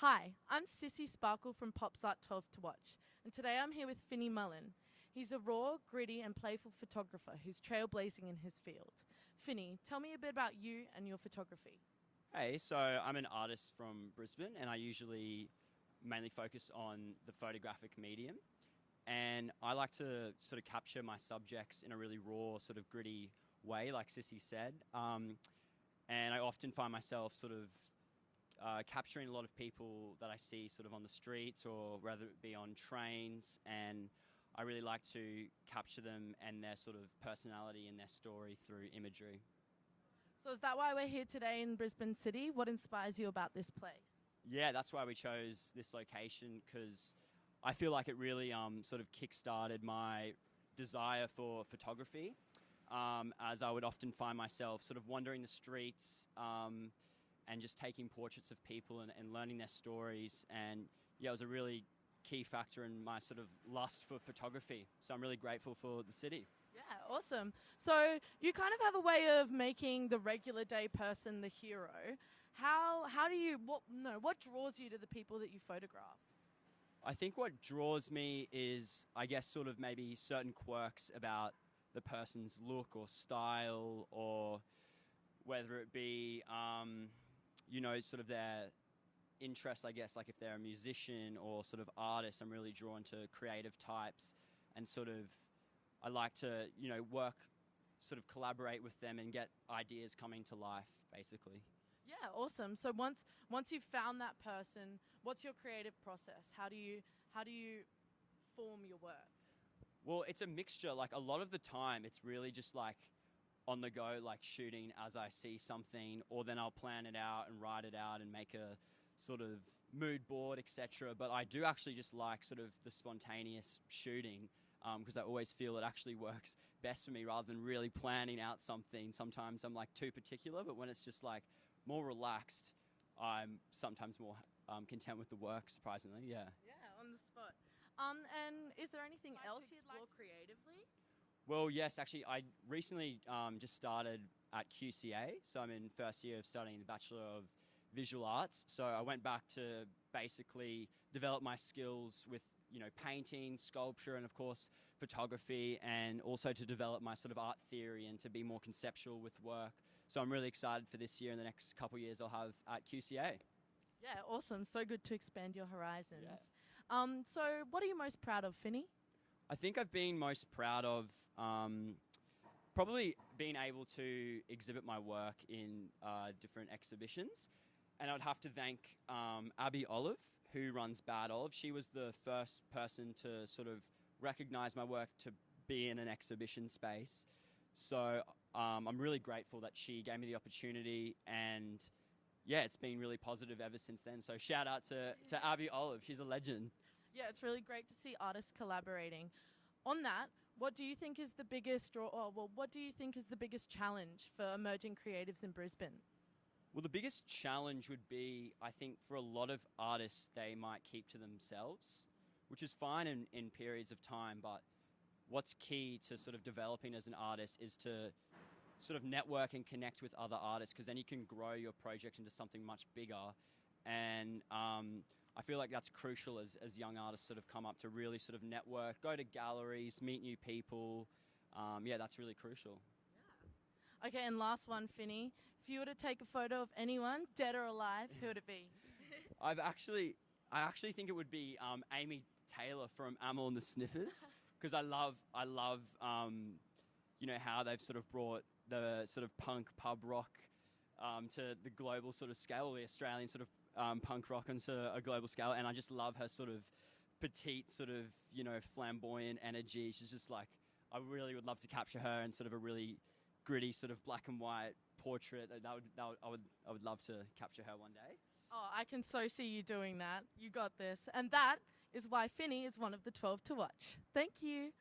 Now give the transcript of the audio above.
Hi, I'm Sissy Sparkle from Pop's Art 12 to Watch, and today I'm here with Finny Mullen. He's a raw, gritty and playful photographer who's trailblazing in his field. Finny, tell me a bit about you and your photography. Hey, so I'm an artist from Brisbane and I usually mainly focus on the photographic medium. And I like to sort of capture my subjects in a really raw, sort of gritty way, like Sissy said. And I often find myself sort of capturing a lot of people that I see sort of on the streets or whether it be on trains. And I really like to capture them and their sort of personality and their story through imagery. So is that why we're here today in Brisbane City? What inspires you about this place? Yeah, that's why we chose this location, because I feel like it really sort of kick-started my desire for photography, as I would often find myself sort of wandering the streets and just taking portraits of people and learning their stories. And yeah, it was a really key factor in my sort of lust for photography. So I'm really grateful for the city. Yeah, awesome. So you kind of have a way of making the regular day person the hero. What draws you to the people that you photograph? I think what draws me is, I guess, sort of maybe certain quirks about the person's look or style, or whether it be, sort of their interests, I guess, like if they're a musician or sort of artist. I'm really drawn to creative types and sort of I like to, work, sort of collaborate with them and get ideas coming to life, basically. Yeah, awesome. So once you've found that person, what's your creative process? How do you form your work? Well, it's a mixture. Like a lot of the time, it's really just like on the go, like shooting as I see something, or then I'll plan it out and write it out and make a sort of mood board, etc. But I do actually just like sort of the spontaneous shooting. Because I always feel it actually works best for me rather than really planning out something. Sometimes I'm like too particular, but when it's just like more relaxed, I'm sometimes more content with the work, surprisingly, yeah. Yeah, on the spot. And is there anything else you'd like creatively? Well, yes, actually, I recently just started at QCA, so I'm in first year of studying the Bachelor of Visual Arts. So I went back to basically develop my skills with painting, sculpture, and of course photography, and also to develop my sort of art theory and to be more conceptual with work. So I'm really excited for this year and the next couple of years I'll have at QCA. Yeah, awesome. So good to expand your horizons. Yeah. So what are you most proud of, Finny? I think I've been most proud of probably being able to exhibit my work in different exhibitions. And I'd have to thank Abby Olive, who runs Bad Olive. She was the first person to sort of recognise my work to be in an exhibition space. So I'm really grateful that she gave me the opportunity, and yeah, it's been really positive ever since then. So shout out to Abby Olive. She's a legend. Yeah, it's really great to see artists collaborating. On that, what do you think is the biggest what do you think is the biggest challenge for emerging creatives in Brisbane? Well, the biggest challenge would be, I think, for a lot of artists, they might keep to themselves, which is fine in periods of time. But what's key to sort of developing as an artist is to sort of network and connect with other artists, because then you can grow your project into something much bigger. And I feel like that's crucial as young artists sort of come up, to really sort of network, go to galleries, meet new people. Yeah, that's really crucial. Okay, and last one, Finny. If you were to take a photo of anyone, dead or alive, who would it be? I actually think it would be Amy Taylor from Amel and the Sniffers, because I love how they've sort of brought the sort of punk pub rock to the global sort of scale, the Australian sort of punk rock onto a global scale, and I just love her sort of petite, sort of flamboyant energy. She's just like, I really would love to capture her in sort of a really gritty sort of black and white portrait. I would love to capture her one day. Oh, I can so see you doing that. You got this. And that is why Finny is one of the 12 to watch. Thank you.